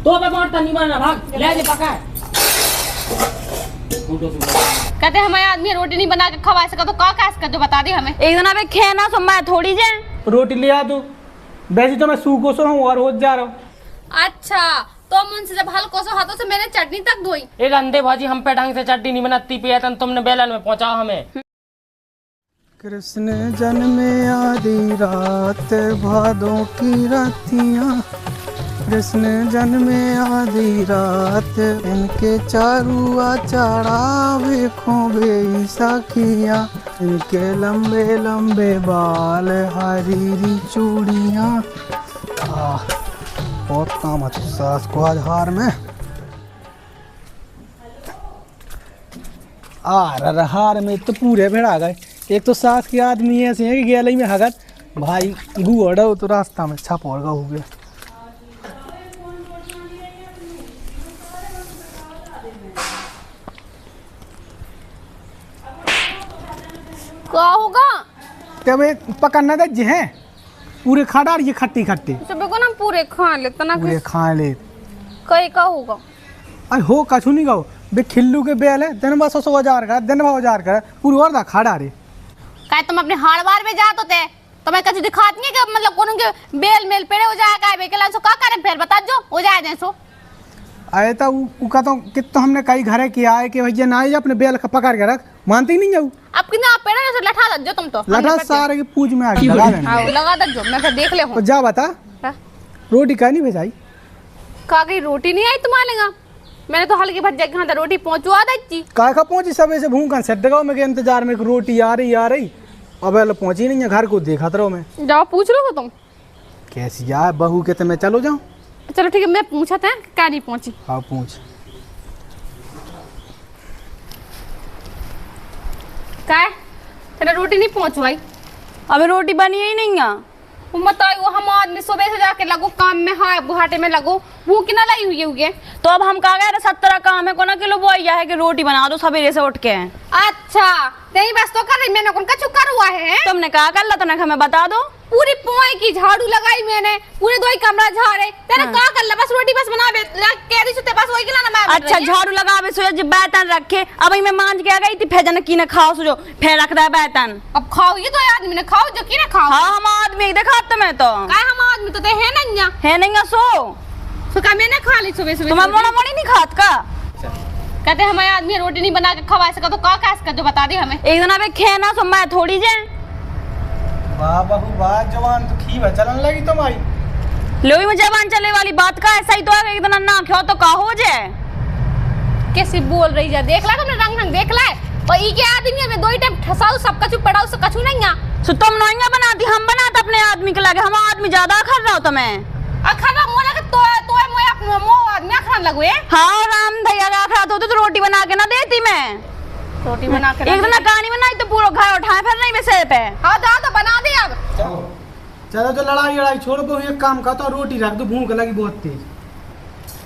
तो पे मारता नहीं मारना भाग ले जे पका कहते हमारे आदमी रोटी नहीं बना के खवा सका तो का कर जो बता दी हमें। एक दिन अबे खेना सो मैं थोड़ी जे रोटी ले आ तू। वैसे तो मैं सूखो सो हूँ और हो जा रहा हूँ। अच्छा तो मुझसे जब हल्को से हाथों से मैंने चटनी तक धोई। एक अंधे भाजी हम पे ढंग से चटनी नहीं बनाती पिया तुमने बेलन में पहुंचा हमें। कृष्ण जन्मे आधी रात भादों की रातियाँ, कृष्ण जन्मे आधी रात इनके चारुआ चढ़ावे खोबे सखियाँ, इनके लंबे लंबे बाल हरीरी चूड़ियाँ। बहुत काम है सास को आज हार में। हार में तो पूरे भिड़ा गए। एक तो सास के आदमी ऐसे हैं कि गैलई में हगत भाई गुड़ तो रास्ता में छप और हो गया। क्या होगा तब पकड़ना दे हैं पूरे खा डाल ये खट्टी खट्टी सुबह को ना पूरे खा ले तना पूरे खा ले। कई का होगा अरे हो कछु नहीं गाओ बे खिल्लू के बेल है दिन बस 100,000 का दिन 1000 का पूरी और दा खा डाले। काय तुम अपने हाड़ बार में जा तो थे तो मैं कछु दिखाती नहीं कि मतलब कोनो के बेल मेल पेड़े हो जाएगा बेकला सो का करे फिर बता जो हो जाए जैसो। आए तो उ का तो कितो हमने कई घरे किया है कि भैया ना ही अपने बेल का पकड़ के रख मानते ही नहीं जाऊ। अब कितना पेड़ा जैसे लठा दो तुम तो लठा सारे की पूज में आके लगा लेना। हां लगा दो जो मैं फिर देख ले हूं। तो जा बता रोटी का नहीं भेजाई का गई रोटी नहीं आई तुम्हारे लगा मैंने तो हल्की भट जाके हां रोटी पहुंचवा दी। का पहुंची सब ऐसे भूखा सेट गाँव में के इंतजार में रोटी आ रही अब पहुंची नहीं है घर को देखा तो मैं। जाओ पूछ लो तुम कैसी यार बहू के तो मैं चलो जाऊं। चलो ठीक है मैं पूछा था क्या नहीं पहुंची। हाँ पूछ क्या है तेरा रोटी नहीं पहुंचवाई। अबे रोटी बनी ही नहीं है। बताओ वो हम आदमी सुबह से जाके लगो काम में है बुहाटे में लगो वो किना लाई हुई है। तो अब हम कहा गए 70 काम है कोना किलो बोया है कि रोटी बना दो सवेरे से उठ के। अच्छा नहीं बस तो कर रही मैंने कौन का चुकर हुआ है। तुमने कहा कर ला हमें बता दो। पूरी पोई की झाड़ू लगाई मैंने पूरे दो ही कमरा झाड़े तेरे का कर ला बस रोटी बस बना बे कह दी सुते बस वही खिलाना मैं। अच्छा झाड़ू लगा बे सोया जब बैतन रखे अब मैं मांझ के आ गई थी फेजन की ना खाओ सो जो फेर रख दे बैतन अब खाओ ये तो आदमी ने खाओ जो की ना खाओ। हां हम आदमी देखा तुम्हें तो का हम आदमी तो है नहीं है नहीं सो का मैंने खा ली सुबह सुबह। तुम्हारा मोड़ा मोड़ी नहीं खात का कहते हमारे आदमी रोटी नहीं बना के खवा सका तो का कर जो बता दी हमें। एक दिन अबे खेना सो मैं थोड़ी जे वाह बहू वाह जवान तो खी है चलन लगी तुम्हारी। लोई में जवान चले वाली बात का ऐसा ही तो है एक दिन ना खाओ तो का हो जाए। कैसी बोल रही है देख ला तुमने रंग रंग देख ला और ई के आदमी में दो ही टाइम ठसाऊ सब कछु पड़ाऊ से कछु नहीं आ। सो तुम नोइया बनाती हम बनाते अपने आदमी के लगे हम आदमी ज्यादा खर रहा हो तुम्हें अखरा मोला के तो मोया मो आदमी अखरा लगवे। हां राम भैया का खरा तो रोटी बना के ना देती मैं रोटी बना के एक दिन कहानी बनाई तो पूरा घर उठाए फिर नहीं वैसे पे। हां जा तो बना दे अब चलो तो लड़ाई छोड़ दो एक काम का तो रोटी रख दो भूख लगी बहुत तेज।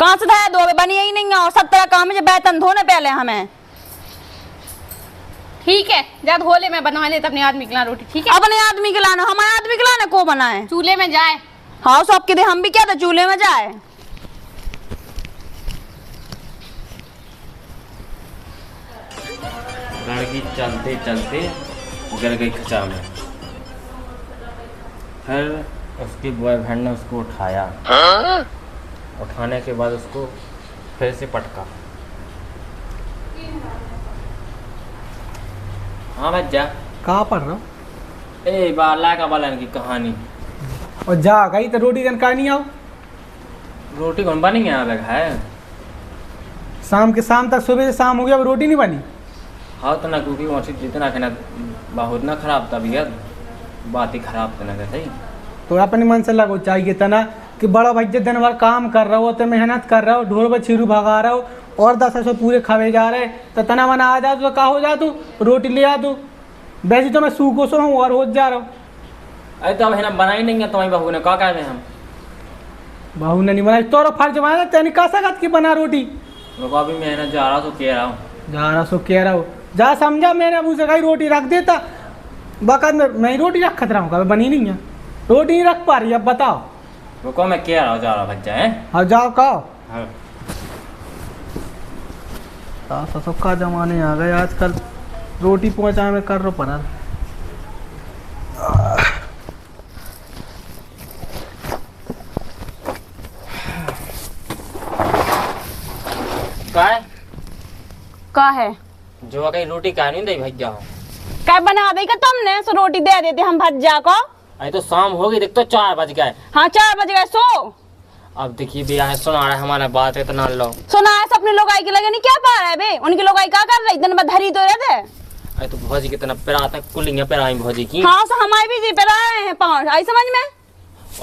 कहां से धाया दो बनी ही नहीं और 70 काम में बेतन धोने पहले हमें। ठीक है जा धोले मैं बना ले अपने आदमी के लिए रोटी। ठीक है अपने आदमी के लाना हमारे आदमी के लाना को बनाए चूल्हे में जाए। हाँ सब के दे हम भी क्या था चूल्हे में जाए। लड़की चलते चलते गिर गई खचा में फिर उसके बॉयफ्रेंड ने उसको उठाया। उठाने के बाद उसको फिर से पटका। हाँ भैया कहाँ पढ़ रहा हूँ ए बाला का बालन की कहानी और जा गई तो रोटी जन का नहीं आओ रोटी कौन बनी है है शाम के शाम तक सुबह से शाम हो गया अब रोटी नहीं बनी। हाँ तो ना क्योंकि वहाँ जितना कहना बहुत ना खराब तबीयत बात ही खराब तो ना सही। तो अपने मन से लगो चाहिए तना कि बड़ा भैया दिन भर काम कर रहा हो तो मेहनत कर रहा हो ढोर पर छिरू भगा रहा हो और 10 ऐसे पूरे खावे जा रहे तो तना मना आ जा तो का हो जा तू रोटी ले आ तू। वैसे तो मैं सूखो सो हूँ और हो जा रहा हूँ। अरे तो अब है ना बनाई नहीं है तुम्हारी बहू ने क्या कहे हम बहू ने नहीं बनाई तोरा फर्ज बना तेनी का सकत की बना रोटी। रुको अभी मैं ना जा रहा तो कह रहा हूँ जा रहा सो कह रहा हो जा समझा मैंने अबू से कही रोटी रख देता बकत में मैं रोटी रखत रहा हूँ कभी बनी नहीं है रोटी नहीं रख पा रही अब बताओ। रुको मैं कह रहा हूँ जा रहा बच्चा है। हाँ जाओ कहो हाँ सास का जमाने आ गए आजकल, रोटी पहुंचाए में कर रो पर का है का है जो कहीं रोटी का नहीं दे भैया हो। क्या बना देगा तुमने, सो रोटी दे देते हम भज्जा को। अरे तो शाम हो गई, देख तो 4 बज गए। हाँ 4 बज गए, सो अब देखिए भैया है सुना रहा है हमारा बात इतना लो। सुना है अपने लोग आई के लगे नहीं क्या पा रहा है बे, उनकी लोग आई क्या कर रही दिन धरी तो रहते। अरे तो भौजी कितना पेराता कुलिंग पेराई भौजी की। हाँ सो हमारे भी जी पे रहे हैं 5 आई समझ में।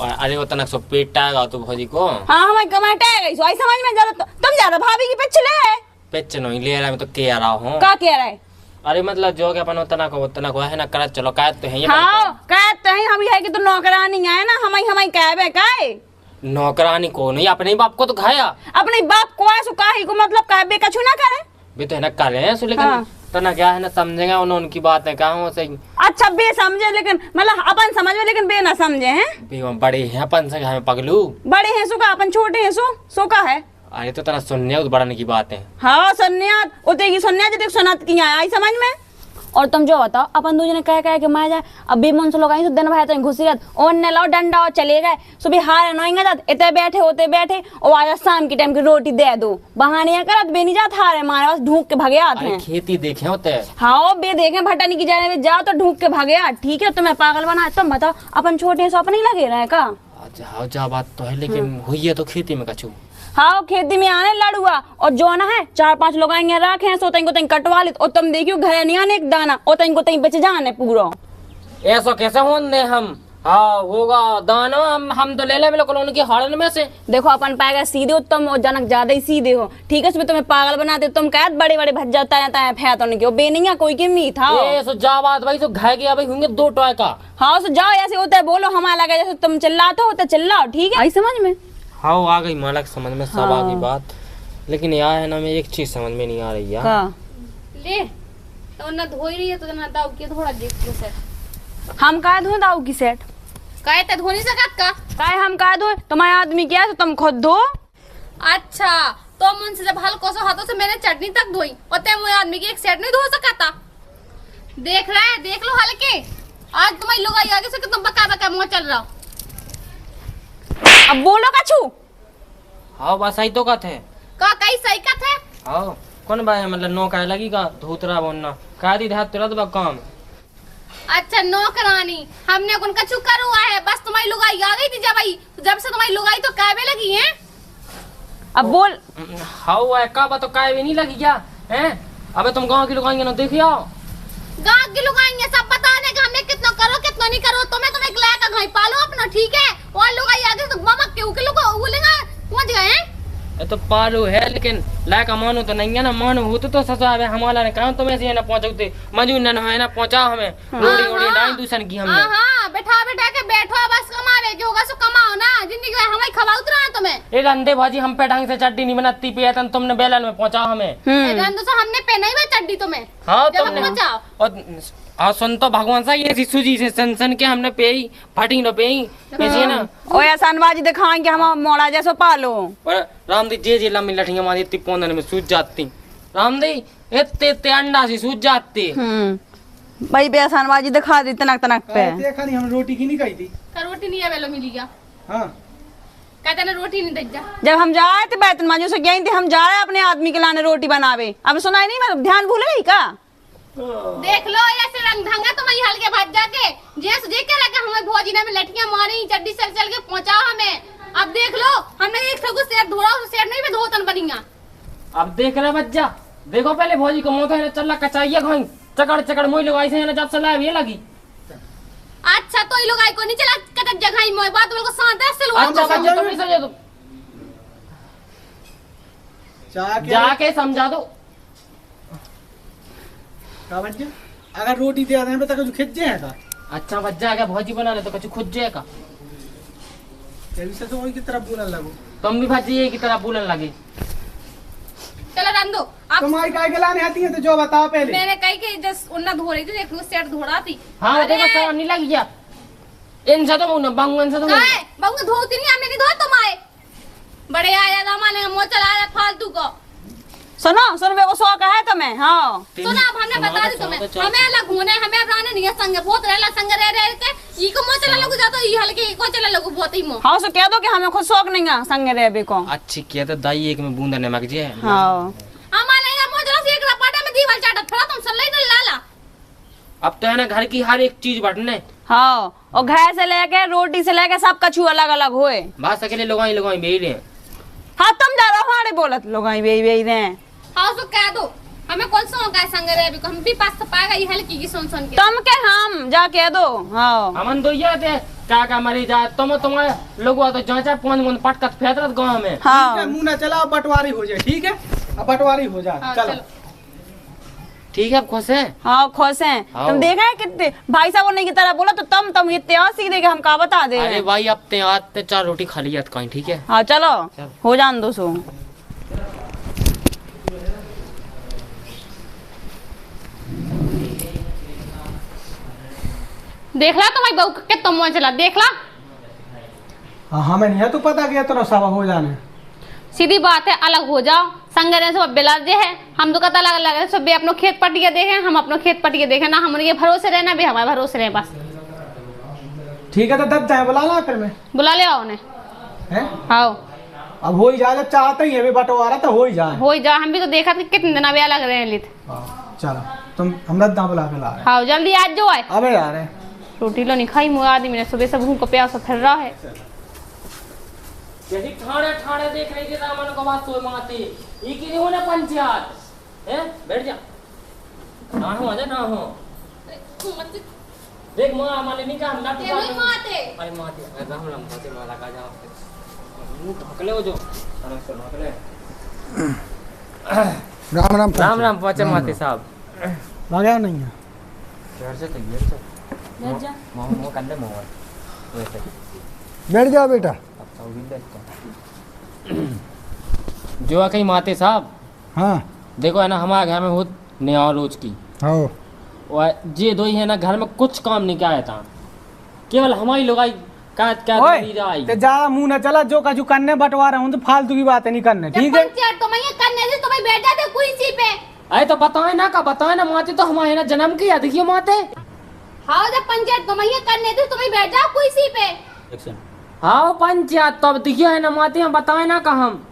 अरे वो तनक सो पेट टागा तो भौजी को। हाँ हमारे कमाटे गई सो आई समझ में। ज्यादा तुम ज्यादा भाभी की पिछले है पेच नहीं ले रहा मैं तो कह रहा हूँ। क्या कह रहा है। अरे मतलब जो कि अपन उतना को है ना कर चलो काय तो है ये। हाँ कहते हैं हम है कि तो नौकरानी है ना, हमारी कहबे काय नौकरानी को नहीं, अपने बाप को तो खाया। अपने बाप को ऐसो काहे को मतलब कहबे कछु ना करे भी तो है ना करे हैं लेकिन हाँ। तना क्या है ना समझेगा उन्होंने उनकी बात है कहा सही। अच्छा बे समझे लेकिन मतलब अपन समझ में लेकिन बे ना समझे हैं। भी हम बड़े हैं अपन से हमें पगलू बड़े हैं सो का अपन छोटे हैं सो का है। अरे तो तना सुनने तो बढ़ने की बात है। हाँ सन्यात उते की सन्यात जब सनात की आई समझ में। और तुम जो बताओ अपन दो जने कह के मार जाए अब भी मन से लोग आई दिन भाई तो घुसी गए और ने लाओ डंडा और चले गए सुबह हार नोएंगे जात इतने बैठे होते बैठे और आज शाम के टाइम की रोटी दे दो बहाने करत बे नहीं जात हारे मारे बस ढूंढ के भागे आते हैं। खेती देखे होते हैं। हाँ बे देखे भटानी की जाने में जाओ तो ढूंढ के भागे आ। ठीक है तुम्हें पागल बना तुम बताओ अपन छोटे सो अपन ही लगे रहे का। जाओ जा बात तो है लेकिन हुई है तो खेती में कछु। हाँ खेती में आने लड़ुआ और जो ना है 4-5 लोग आएंगे रखे सो तंग को कटवा ले और तुम देखियो घर नहीं आने एक दाना और तंग को तंग बच जाने पूरा। ऐसा कैसे होने हम। हाँ होगा दाना हम तो ले ले बिल्कुल उनकी हाड़न में से। देखो अपन पाएगा सीधे हो तुम और जनक ज्यादा ही सीधे हो। ठीक है उसमें तुम्हें पागल बनाते तुम क्या बड़े बड़े भज जाता है फैत होने के बे नहीं कोई के मी था। सो जा बात भाई तो घाय गया भाई होंगे 2 टॉय का। हाँ सो जाओ ऐसे होता है बोलो हमारा लगा जैसे तुम चिल्लाते हो तो चिल्लाओ। ठीक है आई समझ में। हाँ आ गई मालक समझ में सब आ गई बात लेकिन यार है ना मैं एक चीज समझ में नहीं आ रही यार। ले तो ना धोई रही है तो ना दाऊ के थोड़ा देख लो सेट। हम का धो दाऊ की सेट काहे ते धो नहीं सकत का। काय हम का धो तुम्हारे आदमी क्या है तो तुम खुद धो। अच्छा तो मुझसे जब हल्को से हाथों से मैंने चटनी तक धोई और ते मुझे आदमी की एक सेट नहीं धो सकता। देख रहा है देख लो हल्के आज तुम्हारी लोग आई आगे से कि तुम बका मुंह चल रहा हो। अब बोलो कछु। हाँ बस सही तो कथे का कई सही का थे। हाँ कौन भाई मतलब नो काय लगी का धोतरा बोलना का दी धा तुरंत बा काम। अच्छा नौकरानी हमने कौन कछु करुआ है बस तुम्हारी लुगाई आ गई थी जब से तुम्हारी लुगाई तो काबे लगी है। अब बोल। हाँ है का बा तो काय भी नहीं लगी क्या हैं। अबे तुम गांव की लुगाई ना देखियो गांव की लुगाई सब बताने का हमने कितना करो कितना नहीं करो तुम्हें तुम्हें लाया का घर पालो अपना। ठीक है और लुगाई आगे तो ममक के उके लोग बोलेगा पहुंच गए हैं। ये तो पालू है लेकिन लायका मानो तो नहीं है ना मानो हो तो सजा है हमारा ने कहा तुम ऐसे है ना पहुंचते मजूर न है ना पहुंचा हमें रोड़ी ओड़ी डाइन दूसर की हमने। हां बैठा के बैठो बस कमावे जो होगा सो कमाओ ना जिंदगी में हमें खवाउत रहा तुम्हें। ए रंदे भाजी हम पे ढंग से चड्डी नहीं बनाती पे तन तुमने बेलन में पहुंचा हमें। रंदो से हमने पे नहीं चड्डी तुम्हें। हां जब तुमने पहुंचाओ और सुन तो भगवान सा ये सूजी से सन के हमने पे ही फटी न पे ही ऐसे ना ओ ऐसानबाजी दिखाएंगे हम मोड़ा जैसो पालो। पर रामदी जे लम्बी लठियां हमारी इतनी पोंदन में सूज जाती रामदी इतने अंडा से सूज जाती। भाई बेसानबाजी दिखा दी तनक पे। देखा नहीं हम रोटी की नहीं खाई थी। का रोटी नहीं है वेलो मिली गया। हाँ कहते ना रोटी नहीं दे जा। जब हम जा रहे थे बैतन माजू से गई थी हम जा रहे अपने आदमी के लाने रोटी बनावे। अब सुनाई नहीं मैं ध्यान भूल गई का। देख लो ऐसे रंग ढंगा तुम्हारी हल्के भाग जाके जेस जे के लगे हमें भोजी ने में लठियां मारी चड्डी से चल के पहुंचाओ हमें। अब देख लो हमने एक से कुछ सेट धोरा उस सेट नहीं भी धोतन बनिया। अब देख रहे बच्चा देखो पहले भौजी को मोथा है चल कचाइए घोई चकड़ मोई लोग ऐसे है जब चला ये लगी। अच्छा तो ये लोग आई को नहीं चला कटक जगह मोई बात बोल को सांते से लो। अच्छा बच्चा तुम नहीं समझे तो जाके समझा दो। अगर रोटी दे रहे हैं तो कुछ खिंच जाएगा। अच्छा बच्चा अगर भौजी बना ले तो कुछ खुद जाएगा। तो वही की तरफ बोलने लगो तुम भी भाजी ये की तरह बोलने लगे। चलो रंदो अब तुम्हारी काय के लाने आती है तो जो बताओ पहले। मैंने कही कि जस्ट उन्ना धो रही थी देख लो सेट धोड़ा थी। हां देखो शर्म नहीं लगी क्या इनसे तो मुंह बांगन से तो काय बांगन धोती नहीं हमने नहीं धो तुम आए। बड़े आया हमारे मुंह चला रहा फालतू को। सुनो सुनो, मेरे को शौक है तुम्हें। हाँ सुना, अब हमने बता दी तुम्हें, हमें अलग होने, हमें अब रहने नहीं है संग, बहुत रहला संग रह के ई को मुंह चला लगू जातो, ई हल्के ई को चला लगू बहुत ही मुंह। हाँ सो कह दो कि हमें खुद शौक नहीं है संग रह भी को। अच्छी किया तो दाई एक में बूंद नमक जे। हाँ हमारे यहाँ मुंह चला से एक रपाटा में दीवार चाटा थोड़ा तुम सल्ले न लाला। अब तो है ना घर की हर एक चीज बटने। हाँ, और घर से लेके रोटी से लेके सब कछु अलग अलग होए। बस अकेले लोग बेच रहे। हाँ तुम जा रहो हमारे बोलत लोग बेच रहे हैं। हाँ सो कह दो, हमें कौन सा का संग रह भी को, हम भी पास तो पाएगा ये हल्की की सुन के। तुम के हम जा कह दो। हाँ हमन तो ये थे क्या मरी जाए तुम्हारे लोग तो जांचा पांच मुंड पटकत फेतरत गांव में। हाँ ठीक है, मुंह ना चला, अब बंटवारी हो जाए। ठीक है, अब बंटवारी हो जाए। हाँ, चलो ठीक है, अब खुश है। हाँ खुश हैं। हाँ। तुम देखा है कितने भाई साहब ने की तरह बोला तो तुम इतने और सीख देगा, हम का बता दे। अरे भाई अब ते आते 4 रोटी खा लिया कहीं। ठीक है हाँ चलो चल। हो जान दो सो। देख ला तुम्हारी बहू के तुम मुंह चला, देख ला। हाँ, हमें नहीं है तो पता किया तो सब हो जाने। सीधी बात है, अलग हो जाओ। संग रहने से बिला जे है, हम तो कहता अलग अलग सब अपनो खेत पटिया देखे, हम अपनो खेत पटिया देखे ना, हम उनके भरोसे रहना भी हमारे भरोसे रहे बस। ठीक है, तो दब जाए, बुला ला फिर मैं। बुला ले आओ उन्हें। हैं? आओ अब हो ही जाए, जब चाहते ही है बंटवारा तो हो ही जाए। हो ही जा, हम भी तो देखा था कितने दिन अभी अलग रहे लित। चलो तुम हम दद्दा बुला के ला रहे। हाँ जल्दी आज जो आए। अबे यार है। रोटी लो नहीं खाई, मुँह आदमी ने सुबह से भूख को प्यास फिर रहा है। यदि ठाणे ठाणे देख रही थी रामन को बात सोई माते ये की नहीं होने पंचायत हैं। बैठ जा ना हो आजा ना हो। देख मां माने नहीं का हम ना ये नहीं माते। अरे माते राम राम माते वाला का जा मुंह ढकले हो जो आराम से ढकले। राम राम राम राम पहुंचे माते साहब। भाग्या नहीं है। घर से तो ये से बैठ जा। मोह कर ले मोह वैसे बैठ जाओ बेटा। जो कहीं माते साहब हाँ देखो है ना, हमारे घर में बहुत न्याय रोज की हो। और ये दो ही है ना, घर में कुछ काम नहीं किया था, केवल हमारी लोग आई क्या ओए तो ज्यादा मुंह ना चला, जो कछु करने बंटवा रहा हूँ तो फालतू की बातें नहीं करने। ठीक है, पंचायत तुम्हें ये करने से तुम्हें बैठ जाते कुर्सी पे। अरे तो बताए ना का बताए ना माते तो हमारे ना जन्म किया देखिए माते। हाँ जब पंचायत तुम्हें ये करने से तुम्हें बैठ जाओ कुर्सी पे। हाँ पंचायत तो अब देखिए है ना माते, हम बताए ना का हम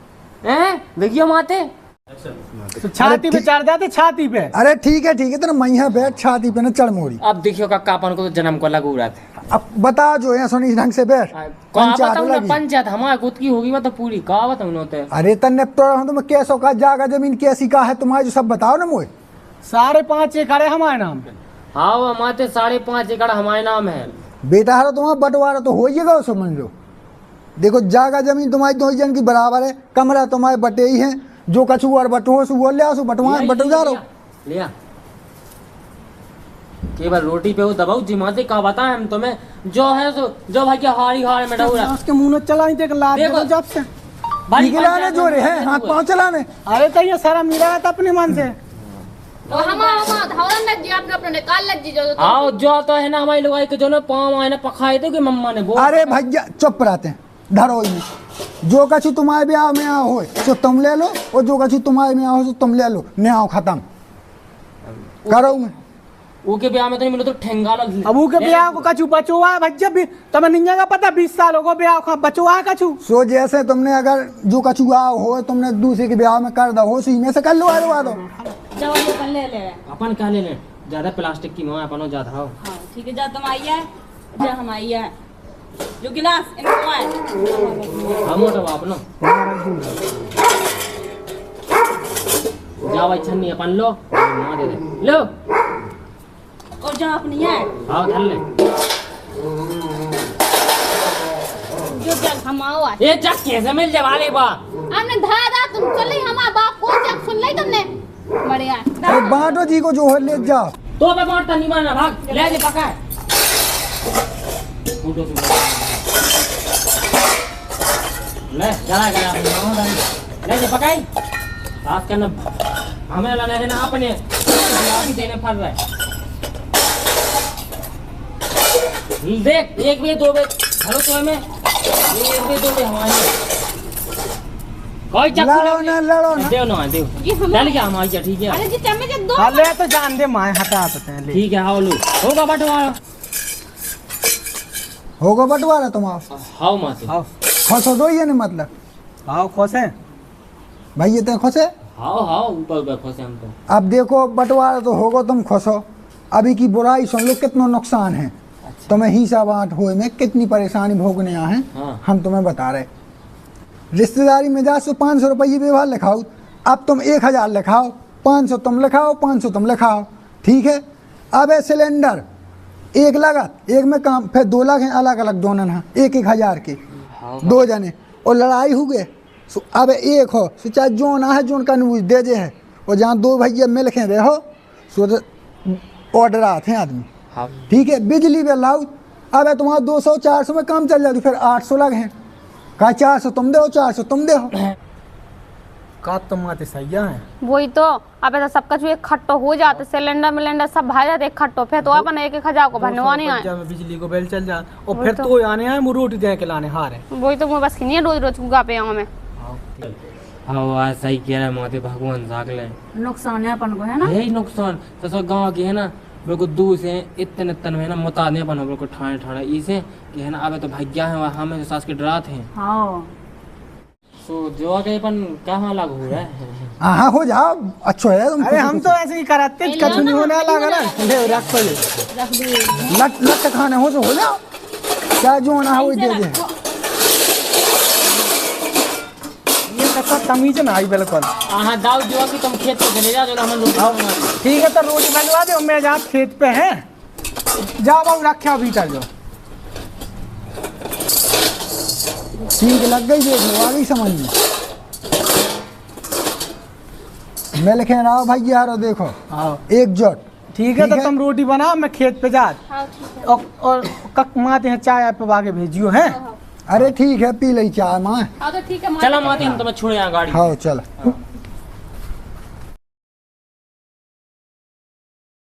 हैं देखिए माते तो छाती पे चढ़ जाते, छाती पे। अरे ठीक है तेरा मैया बैठ छाती पे न चढ़ मोरी। अब देखियो का अपन को तो जन्म को लगू रहा था। अब बता जो है सुनी ढंग से बैठ। पंचायत हमारे खुद की होगी तो पूरी कहावत हम होते। अरे तन्ने तो तुम कैसो का जागा जमीन कैसी का है तुम्हारी, जो सब बताओ ना मुझे। 5.5 एकड़ है हमारे नाम पे। हाँ वो माते 5.5 एकड़ हमारे नाम है। बेटा हरो तुम्हारा बंटवारा तो हो जाएगा समझ लो। देखो जागा जमीन तुम्हारी 2 जन की बराबर है, कमरा तुम्हारे बटे ही है, जो कछु और बटो सो बोल ले बटवा बटो जा रहो लिया। केवल रोटी पे वो दबाऊ जिमाते का बताए हम तुम्हें, जो है सो जो भाई के हारी हार में डूरा उसके मुंह में चला नहीं देख ला देखो। जब से भाई निकलाने जो रे है हाथ पांव चलाने। अरे तो ये सारा मिला है अपने मन से। तो हम धौरन लग जी अपने अपने निकाल लग जी जो आओ जो तो है ना हमारी लोग के जो ना पाँव आए ना पखाए थे कि मम्मा ने बोल। अरे भैया चुप रहते हैं धरो ही जो कछु तुम्हारे ब्याह में आओ हो तो तुम ले लो, और जो कछु तुम्हारे में आओ तो तुम ले लो, ने आओ खत्म करो मैं। ऊके ब्याह में तो नहीं मिलो तो ठेंगा लग। अब के ब्याह को कछु बचुआ है भज्जा भी तुम्हें नहीं का पता, 20 साल हो गए ब्याह को बचुआ है कछु। सो जैसे तुमने अगर जो कछु आओ हो तुमने दूसरे के ब्याह में कर दो हो, सी में से कर लो हरवा दो। अपन क्या ले लें, ज्यादा प्लास्टिक की माँ अपन ज्यादा हो। हाँ ठीक है, जा तुम आई है, जा हम आई है, जो गिलास इनको है हम मोटो अपनो जा भाई छन्नी अपन लो माँ दे दे लो, और जा अपनी है आओ धर ले। जो जग हम आओ ये जग कैसे मिल जाए वाले बा हमने धारा तुम चले हमारा बाप को जग सुन ले तुमने बढ़िया। अरे बांटो जी को जो है ले जाओ। तो मैं बांटता नहीं मारना, भाग ले ले पका ले चला गया ले ले पकाई साथ करना हमें लाना है ना अपने देने फर रहा है। देख 1 बे 2 बे हेलो तो हमें 1 बे 2 बे हमारे कोई चक्कू लड़ो ना लड़ो ना देव ना देव ये हम चल क्या हमारी जा ठीक है अरे जी चम्मच दे दो हाँ ले तो जान दे माए हटा सकते हैं ले ठीक है हाउ लो होगा बंटवारा होगा बंटवारा तुम्हारा हाउ माते आओ खुश हो दो ये नहीं मतलब आओ खुश हैं भाई ये तो खुश है हाउ हाउ ऊपर ऊपर फंसे हम तो अब देखो बंटवारा तो होगा तुम खुश हो अभी की बुराई सुन लो कितना नुकसान है तुम्हें हिस्सा बांट हुए में कितनी परेशानी भोगने आए हैं हाँ। हम तुम्हें बता रहे रिश्तेदारी में जा 500 रुपये व्यवहार लिखाओ अब तुम 1000 लिखाओ 500 तुम लिखाओ 500 तुम लिखाओ ठीक है। अब है सिलेंडर एक लागत एक में काम फिर 2 लाख हैं अलग अलग दोनों हैं 1-1 के दो जने और लड़ाई हो गए अब एक हो सो चाहे जोन है जोन का न्यूज दे जे है और जहाँ 2 भैया मिल के रहो सो ऑर्डर आते हैं आदमी हाँ ठीक है। बिजली बिल लाओ अब है तुम्हारा 200-400 में काम चल जाती फिर 800 लग हैं कहा 400 तुम दे 400 तुम दे का तुम आते सही है वही तो अब ऐसा सब कुछ इकट्ठो हो जाते सिलेंडर मिलेंडर सब भाई जाते इकट्ठो फिर तो अपन 1-1000 को भरवाने आए में बिजली को बिल चल जा और वही फिर तो। तो आने आए मुँह रोटी दे के लाने हारे वही तो मैं बस नहीं रोज रोज गुगा पे आऊँ मैं हाँ आज सही कह रहा है माते भगवान जागले नुकसान है अपन को है ना यही नुकसान तो गाँव के है ना मेरे को दूर से इतने तन में ना मुतादे बना मेरे को ठाणे ठाणे इसे कि है ना अब तो भाग्या है हमें सास के डरात हैं हाँ तो जो आगे अपन कहाँ लागू हो रहा है हाँ हो जाओ अच्छा है तुम अरे हम तो ऐसे ही कराते कछु नहीं होने लगा ना ले रख ले लट लट खाने हो तो हो जाओ चाहे जो ना हो दे दे ये कैसा तमीज ना आई बिल्कुल हाँ दाऊ जो कि तुम खेत पे चले जा जो हम रोटी बना ठीक है तो रोटी भजवा दे मैं जा खेत पे है जा बाबू रखा भीतर जो ठीक लग गई देख लो आ गई समझ में मैं लिखे रहा भाई यार देखो हाँ एकजुट ठीक है ठीक तो है। तुम रोटी बनाओ मैं खेत पे जा और कक माते हैं चाय पे आगे भेजियो है अरे ठीक है पी ली चाय माँ हाँ तो ठीक है चला माते हम तुम्हें छोड़े यहाँ गाड़ी हाँ चल